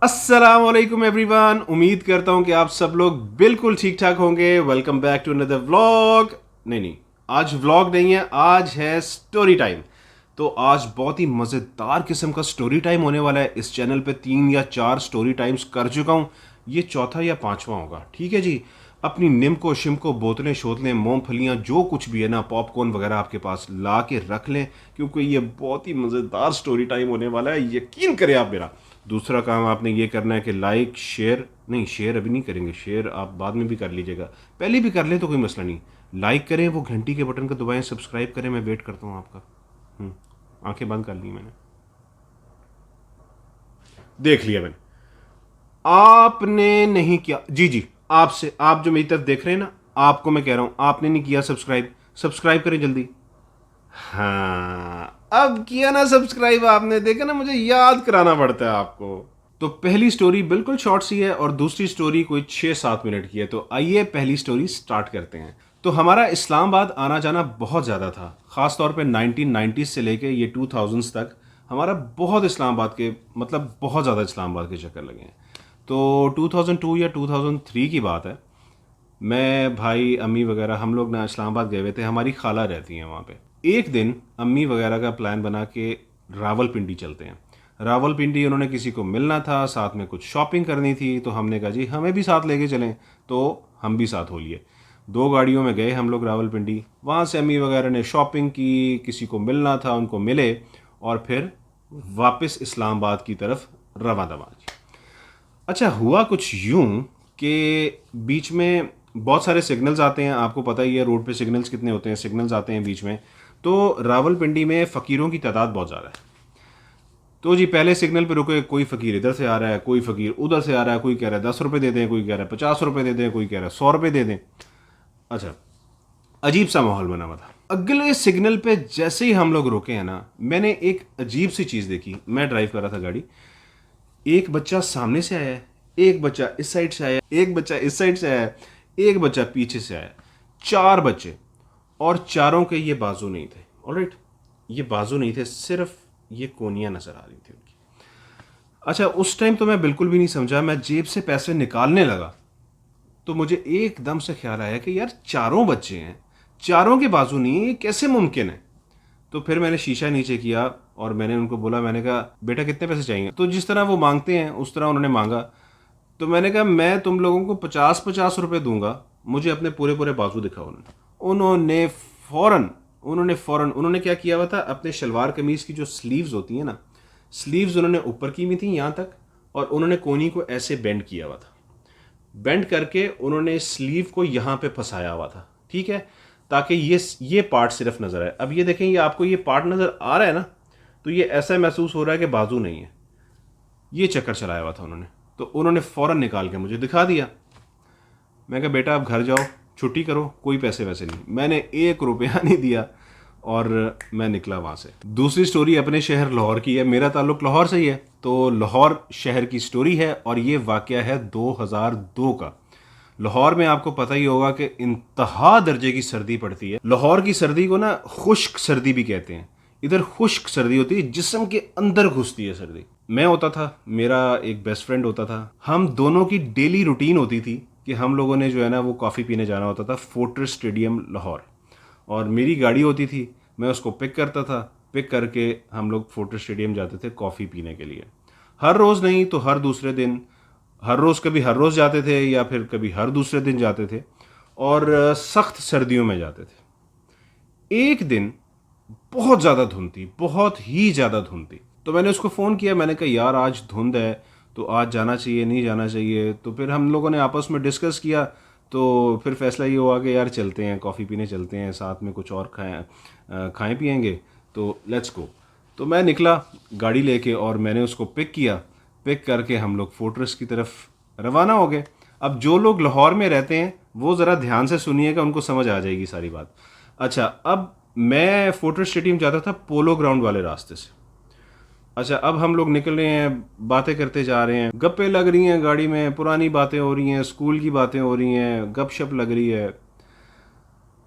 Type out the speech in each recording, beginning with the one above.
अस्सलाम वालेकुम एवरीवन। उम्मीद करता हूं कि आप सब लोग बिल्कुल ठीक ठाक होंगे। Welcome back to another vlog. नहीं, आज व्लॉग नहीं है, आज है स्टोरी टाइम। तो आज बहुत ही मज़ेदार किस्म का स्टोरी टाइम होने वाला है। इस चैनल पे 3 या 4 स्टोरी टाइम्स कर चुका हूं, ये चौथा या पांचवा होगा। ठीक है जी। अपनी निम्को शिमको बोतलें शोतलें मूंगफलियां जो कुछ भी है ना, पॉपकॉर्न वगैरह आपके पास ला के रख लें, क्योंकि ये बहुत ही मज़ेदार स्टोरी टाइम होने वाला है, यकीन करें आप मेरा। दूसरा काम आपने ये करना है कि लाइक शेयर, नहीं शेयर अभी नहीं करेंगे, शेयर आप बाद में भी कर लीजिएगा, पहले भी कर लें तो कोई मसला नहीं। लाइक करें, वो घंटी के बटन को दबाएं, सब्सक्राइब करें। मैं वेट करता हूँ आपका। आंखें बंद कर ली मैंने, देख लिया मैंने। आपने नहीं किया जी जी, आपसे, आप जो मेरी तरफ देख रहे हैं ना, आपको मैं कह रहा हूं, आपने नहीं किया सब्सक्राइब, सब्सक्राइब करें जल्दी। हाँ, अब किया ना सब्सक्राइब आपने, देखा ना, मुझे याद कराना पड़ता है आपको। तो पहली स्टोरी बिल्कुल शॉर्ट सी है और दूसरी स्टोरी कोई 6-7 मिनट की है। तो आइए पहली स्टोरी स्टार्ट करते हैं। तो हमारा इस्लामाबाद आना जाना बहुत ज़्यादा था, ख़ास तौर पे 1990s से लेके ये 2000s तक हमारा बहुत इस्लामाबाद के, मतलब बहुत ज़्यादा इस्लामाबाद के चक्कर लगे हैं। तो 2002 या 2003 की बात है। मैं, भाई, अम्मी वगैरह हम लोग ना इस्लामाबाद गए हुए थे। हमारी खाला रहती हैं वहाँ पे। एक दिन अम्मी वगैरह का प्लान बना के रावलपिंडी चलते हैं। रावलपिंडी उन्होंने किसी को मिलना था, साथ में कुछ शॉपिंग करनी थी, तो हमने कहा जी हमें भी साथ लेके चलें। तो हम भी साथ हो लिए। 2 गाड़ियों में गए हम लोग रावलपिंडी। वहाँ से अम्मी वगैरह ने शॉपिंग की, किसी को मिलना था उनको मिले, और फिर वापस इस्लामाबाद की तरफ रवा दवा। अच्छा, हुआ कुछ यूं कि बीच में बहुत सारे सिग्नल्स आते हैं। आपको पता ही है रोड पे सिग्नल्स कितने होते हैं, सिग्नल्स आते हैं बीच में। तो रावलपिंडी में फ़कीरों की तादाद बहुत ज़्यादा है। तो जी पहले सिग्नल पे रुके, कोई फ़कीर इधर से आ रहा है, कोई फ़कीर उधर से आ रहा है, कोई कह रहा है 10 रुपये दे दें, कोई कह रहा है 50 रुपये दे दें, कोई कह रहा है 100 रुपये दे दें। अच्छा, अजीब सा माहौल बना हुआ था। अगले सिग्नल पे जैसे ही हम लोग रुके हैं ना, मैंने एक अजीब सी चीज़ देखी। मैं ड्राइव कर रहा था गाड़ी। एक बच्चा सामने से आया है, एक बच्चा इस साइड से आया है, एक बच्चा इस साइड से आया है, एक बच्चा पीछे से आया है। 4 बच्चे, और चारों के ये बाजू नहीं थे। ऑलराइट, ये बाजू नहीं थे, सिर्फ ये कोनियां नजर आ रही थी उनकी। अच्छा, उस टाइम तो मैं बिल्कुल भी नहीं समझा। मैं जेब से पैसे निकालने लगा तो मुझे एकदम से ख्याल आया कि यार चारों बच्चे हैं, चारों के बाजू नहीं है, ये कैसे मुमकिन है। तो फिर मैंने शीशा नीचे किया और मैंने उनको बोला, मैंने कहा बेटा कितने पैसे चाहिए। तो जिस तरह वो मांगते हैं उस तरह उन्होंने मांगा। तो मैंने कहा मैं तुम लोगों को 50-50 रुपये दूंगा, मुझे अपने पूरे पूरे बाजू दिखाओ। उन्होंने फ़ौरन उन्होंने क्या किया हुआ था, अपने शलवार कमीज़ की जो स्लीव्स होती हैं ना, स्लीव्स उन्होंने ऊपर की हुई थी यहाँ तक, और उन्होंने कोनी को ऐसे बेंड किया हुआ था। बेंड करके उन्होंने स्लीव को यहाँ पे फंसाया हुआ था, ठीक है, ताकि ये पार्ट सिर्फ नज़र आए। अब ये देखें, ये आपको ये पार्ट नज़र आ रहा है ना, तो ये ऐसा महसूस हो रहा है कि बाजू नहीं है। ये चक्कर चलाया हुआ था उन्होंने। तो उन्होंने फ़ौरन निकाल के मुझे दिखा दिया। मैं कहा बेटा आप घर जाओ, छुट्टी करो, कोई पैसे वैसे नहीं। मैंने 1 रुपया नहीं दिया और मैं निकला वहाँ से। दूसरी स्टोरी अपने शहर लाहौर की है। मेरा ताल्लुक लाहौर से ही है, तो लाहौर शहर की स्टोरी है, और ये वाक़या है 2002 का। लाहौर में आपको पता ही होगा कि इंतहा दर्जे की सर्दी पड़ती है। लाहौर की सर्दी को ना खुश्क सर्दी भी कहते हैं। इधर खुश्क सर्दी होती है, जिस्म के अंदर घुसती है सर्दी। मैं होता था, मेरा एक बेस्ट फ्रेंड होता था, हम दोनों की डेली रूटीन होती थी कि हम लोगों ने जो है ना वो कॉफ़ी पीने जाना होता था फोर्ट्रेस स्टेडियम लाहौर। और मेरी गाड़ी होती थी, मैं उसको पिक करता था, पिक करके हम लोग फोर्ट्रेस स्टेडियम जाते थे कॉफ़ी पीने के लिए। हर रोज़ नहीं तो हर दूसरे दिन, हर रोज़ कभी हर रोज़ जाते थे या फिर कभी हर दूसरे दिन जाते थे, और सख्त सर्दियों में जाते थे। एक दिन बहुत ज़्यादा धुंध थी, बहुत ही ज़्यादा धुंध थी। तो मैंने उसको फ़ोन किया, मैंने कहा यार आज धुंध है, तो आज जाना चाहिए नहीं जाना चाहिए। तो फिर हम लोगों ने आपस में डिस्कस किया, तो फिर फैसला ये हुआ कि यार चलते हैं, कॉफ़ी पीने चलते हैं, साथ में कुछ और खाएं पिएंगे, तो लेट्स गो। तो मैं निकला गाड़ी लेके और मैंने उसको पिक किया। पिक करके हम लोग फोर्ट्रेस की तरफ रवाना हो गए। अब जो लोग लाहौर में रहते हैं वो ज़रा ध्यान से सुनिएगा, उनको समझ आ जाएगी सारी बात। अच्छा, अब मैं फोर्ट्रेस स्टेडियम जाता था पोलो ग्राउंड वाले रास्ते से। अच्छा, अब हम लोग निकल रहे हैं, बातें करते जा रहे हैं, गप्पे लग रही हैं गाड़ी में, पुरानी बातें हो रही हैं, स्कूल की बातें हो रही हैं, गपशप लग रही है।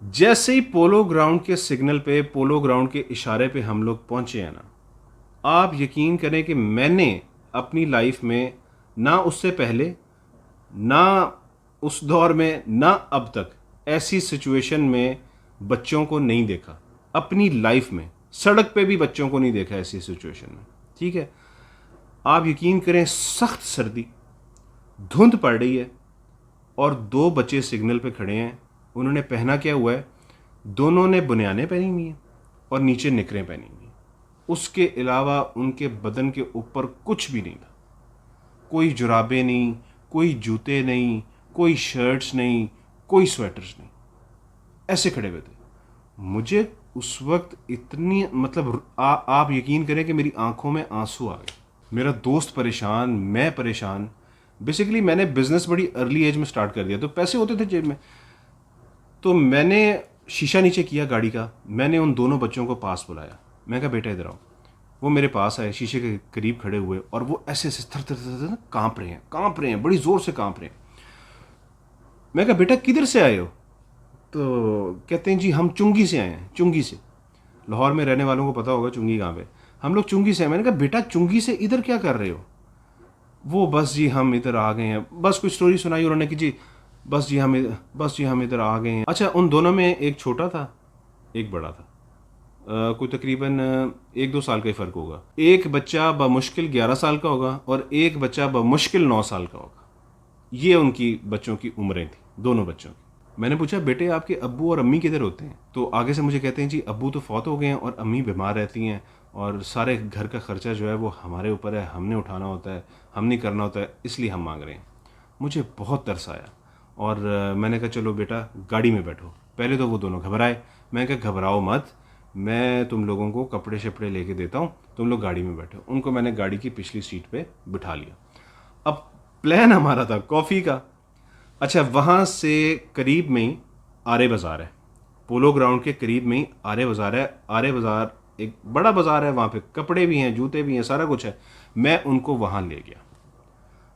जैसे ही पोलो ग्राउंड के सिग्नल पे, पोलो ग्राउंड के इशारे पे हम लोग पहुंचे हैं ना, आप यकीन करें कि मैंने अपनी लाइफ में ना उससे पहले, ना उस दौर में, ना अब तक ऐसी सिचुएशन में बच्चों को नहीं देखा अपनी लाइफ में। सड़क पे भी बच्चों को नहीं देखा ऐसी सिचुएशन में। ठीक है, आप यकीन करें, सख्त सर्दी, धुंध पड़ रही है और दो बच्चे सिग्नल पे खड़े हैं। उन्होंने पहना क्या हुआ है, दोनों ने बुनियानें पहनी हुई हैं और नीचे निकरें पहनी हुई हैं। उसके अलावा उनके बदन के ऊपर कुछ भी नहीं था। कोई जुराबें नहीं, कोई जूते नहीं, कोई शर्ट्स नहीं, कोई स्वेटर्स नहीं, ऐसे खड़े हुए थे। मुझे उस वक्त इतनी मतलब आप यकीन करें कि मेरी आंखों में आंसू आ गए। मेरा दोस्त परेशान, मैं परेशान। बेसिकली मैंने बिजनेस बड़ी अर्ली एज में स्टार्ट कर दिया, तो पैसे होते थे जेब में। तो मैंने शीशा नीचे किया गाड़ी का, मैंने उन दोनों बच्चों को पास बुलाया। मैं कहा बेटा इधर आओ। वो मेरे पास आए, शीशे के करीब खड़े हुए, और वो ऐसे ऐसे थर थर थर थर कांप रहे हैं, बड़ी ज़ोर से कांप रहे हैं। मैं कहा बेटा किधर से आए हो? तो कहते हैं जी हम चुंगी से आए हैं। चुंगी से, लाहौर में रहने वालों को पता होगा चुंगी कहाँ पे। हम लोग चुंगी से आए। मैंने कहा बेटा चुंगी से इधर क्या कर रहे हो? वो बस जी हम इधर आ गए हैं, बस कुछ स्टोरी सुनाई उन्होंने कि जी बस जी हम इधर आ गए हैं। अच्छा, उन दोनों में एक छोटा था, एक बड़ा था। कोई तकरीबन 1-2 साल का ही फ़र्क होगा। एक बच्चा बमुश्किल 11 साल का होगा और एक बच्चा बमुश्किल 9 साल का होगा। ये उनकी बच्चों की उम्रें थी, दोनों बच्चों की। मैंने पूछा बेटे आपके अब्बू और अम्मी किधर होते हैं? तो आगे से मुझे कहते हैं जी अब्बू तो फौत हो गए हैं और अम्मी बीमार रहती हैं, और सारे घर का खर्चा जो है वो हमारे ऊपर है, हमने उठाना होता है, हमने करना होता है, इसलिए हम मांग रहे हैं। मुझे बहुत तरस आया और मैंने कहा चलो बेटा गाड़ी में बैठो। पहले तो वो दोनों घबराए। मैंने कहा घबराओ मत, मैं तुम लोगों को कपड़े शपड़े लेके देता हूँ, तुम लोग गाड़ी में बैठो। उनको मैंने गाड़ी की पिछली सीट पे बिठा लिया। अब प्लान हमारा था कॉफ़ी का। अच्छा, वहाँ से करीब में ही आरे बाज़ार है, पोलो ग्राउंड के करीब में ही आरे बाज़ार है। आरे बाज़ार एक बड़ा बाज़ार है, वहाँ पे कपड़े भी हैं, जूते भी हैं, सारा कुछ है। मैं उनको वहाँ ले गया।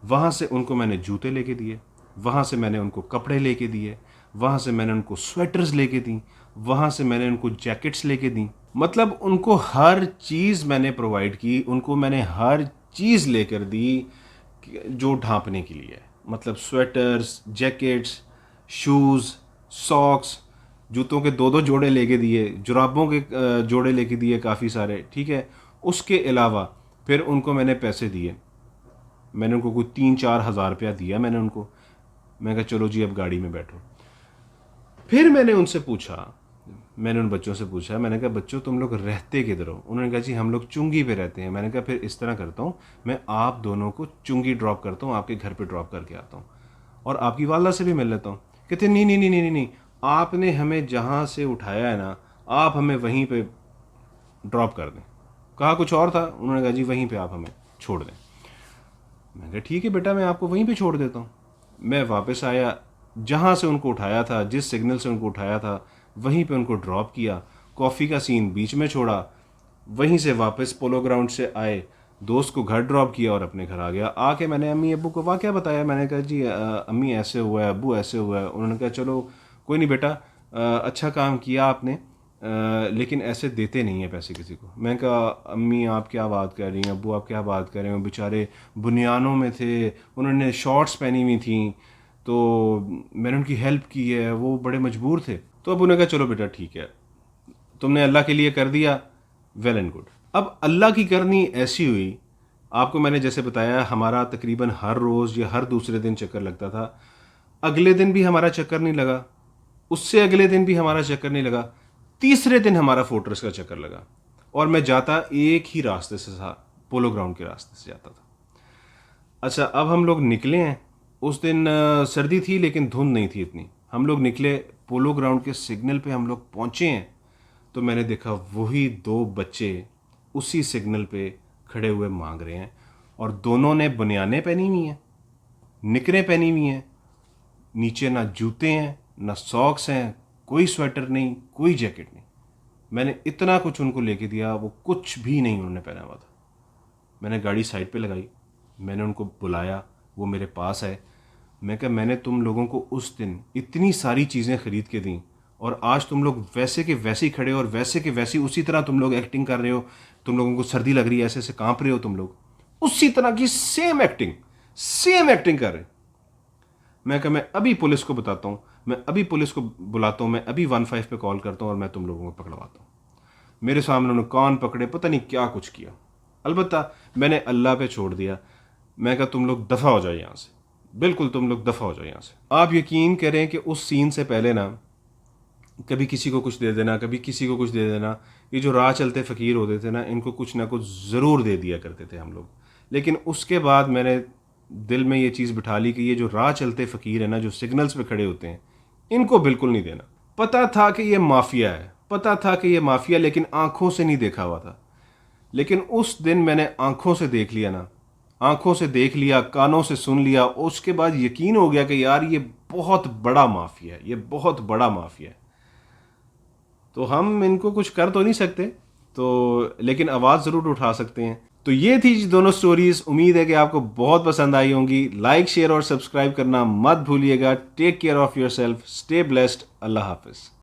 वहाँ से उनको मैंने जूते लेके दिए, वहाँ से मैंने उनको कपड़े लेके दिए, वहाँ से मैंने उनको स्वेटर्स लेके दी, वहाँ से मैंने उनको जैकेट्स लेके दी। मतलब उनको हर चीज़ मैंने प्रोवाइड की, उनको मैंने हर चीज़ लेकर दी जो ढांपने के लिए है। मतलब स्वेटर्स, जैकेट्स, शूज़, सॉक्स, जूतों के 2-2 जोड़े लेके दिए, जुराबों के जोड़े लेके दिए काफ़ी सारे। ठीक है, उसके अलावा फिर उनको मैंने पैसे दिए। मैंने उनको कोई 3-4 हज़ार रुपया दिया मैंने उनको। मैं कहा चलो जी अब गाड़ी में बैठो। फिर मैंने उनसे पूछा, मैंने उन बच्चों से पूछा, मैंने कहा बच्चों तुम लोग रहते किधर हो? उन्होंने कहा जी हम लोग चुंगी पे रहते हैं। मैंने कहा फिर इस तरह करता हूँ, मैं आप दोनों को चुंगी ड्रॉप करता हूँ, आपके घर पे ड्रॉप करके आता हूँ और आपकी वालदा से भी मिल लेता हूँ। कहते नहीं नहीं नहीं नहीं नहीं नहीं, आपने हमें जहाँ से उठाया है ना, आप हमें वहीं पे ड्रॉप कर दें। कहा कुछ और था, उन्होंने कहा जी वहीं पे आप हमें छोड़ दें। मैंने कहा ठीक है बेटा, मैं आपको वहीं पे छोड़ देता हूँ। मैं वापस आया, जहाँ से उनको उठाया था, जिस सिग्नल से उनको उठाया था, वहीं पे उनको ड्रॉप किया। कॉफ़ी का सीन बीच में छोड़ा, वहीं से वापस पोलो ग्राउंड से आए, दोस्त को घर ड्रॉप किया और अपने घर आ गया। आके मैंने अम्मी अब्बू को वाक़या बताया। मैंने कहा जी अम्मी ऐसे हुआ है, अब्बू ऐसे हुआ है। उन्होंने कहा चलो कोई नहीं बेटा, अच्छा काम किया आपने, लेकिन ऐसे देते नहीं हैं पैसे किसी को। मैं कहा अम्मी आप क्या बात कर रही हैं, अब्बू आप क्या बात कर रहे हैं, बेचारे बुनियानों में थे, उन्होंने शॉर्ट्स पहनी हुई थी, तो मैंने उनकी हेल्प की है, वो बड़े मजबूर थे। तो अब उन्होंने कहा चलो बेटा ठीक है, तुमने अल्लाह के लिए कर दिया, वेल एंड गुड। अब अल्लाह की करनी ऐसी हुई, आपको मैंने जैसे बताया हमारा तकरीबन हर रोज़ या हर दूसरे दिन चक्कर लगता था। अगले दिन भी हमारा चक्कर नहीं लगा, उससे अगले दिन भी हमारा चक्कर नहीं लगा, तीसरे दिन हमारा फोर्ट्रेस का चक्कर लगा। और मैं जाता एक ही रास्ते से था, पोलो ग्राउंड के रास्ते से जाता था। अच्छा, अब हम लोग निकले हैं। उस दिन सर्दी थी लेकिन धुंध नहीं थी इतनी। हम लोग निकले, पोलो ग्राउंड के सिग्नल पे हम लोग पहुँचे हैं, तो मैंने देखा वही दो बच्चे उसी सिग्नल पे खड़े हुए मांग रहे हैं, और दोनों ने बनियानें पहनी हुई हैं, निकरें पहनी हुई हैं, नीचे ना जूते हैं ना सॉक्स हैं, कोई स्वेटर नहीं, कोई जैकेट नहीं। मैंने इतना कुछ उनको लेके दिया, वो कुछ भी नहीं उन्होंने पहना हुआ था। मैंने गाड़ी साइड पे लगाई, मैंने उनको बुलाया, वो मेरे पास आए। मैं कहा मैंने तुम लोगों को उस दिन इतनी सारी चीज़ें ख़रीद के दी, और आज तुम लोग वैसे के वैसे ही खड़े हो और वैसे के वैसी उसी तरह तुम लोग एक्टिंग कर रहे हो। तुम लोगों को सर्दी लग रही है, ऐसे ऐसे काँप रहे हो तुम लोग, उसी तरह की सेम एक्टिंग सेम एक्टिंग कर रहे हैं। मैं कहा मैं अभी पुलिस को बताता हूँ, मैं अभी पुलिस को बुलाता हूँ, मैं अभी 15 पे कॉल करता हूँ और मैं तुम लोगों को पकड़वाता हूँ। मेरे सामने उन्होंने कान पकड़े, पता नहीं क्या कुछ किया। अलबत्ता मैंने अल्लाह पे छोड़ दिया। मैं कहा तुम लोग दफ़ा हो जाओ यहाँ से, बिल्कुल तुम लोग दफ़ा हो जाओ यहाँ से। आप यकीन करें कि उस सीन से पहले ना कभी किसी को कुछ दे देना, कभी किसी को कुछ दे देना, ये जो राह चलते फ़कीर होते थे ना, इनको कुछ ना कुछ ज़रूर दे दिया करते थे हम लोग। लेकिन उसके बाद मैंने दिल में ये चीज़ बिठा ली कि ये जो राह चलते फ़कीर है ना, जो सिग्नल्स पे खड़े होते हैं, इनको बिल्कुल नहीं देना। पता था कि ये माफिया है, पता था कि ये माफिया, लेकिन आंखों से नहीं देखा हुआ था। लेकिन उस दिन मैंने आंखों से देख लिया ना, आंखों से देख लिया, कानों से सुन लिया, उसके बाद यकीन हो गया कि यार ये बहुत बड़ा माफिया है, ये बहुत बड़ा माफिया है। तो हम इनको कुछ कर तो नहीं सकते, तो लेकिन आवाज़ ज़रूर उठा सकते हैं। तो ये थी जी दोनों स्टोरीज। उम्मीद है कि आपको बहुत पसंद आई होंगी। लाइक, शेयर और सब्सक्राइब करना मत भूलिएगा। Take care of yourself, stay blessed. अल्लाह हाफिज़।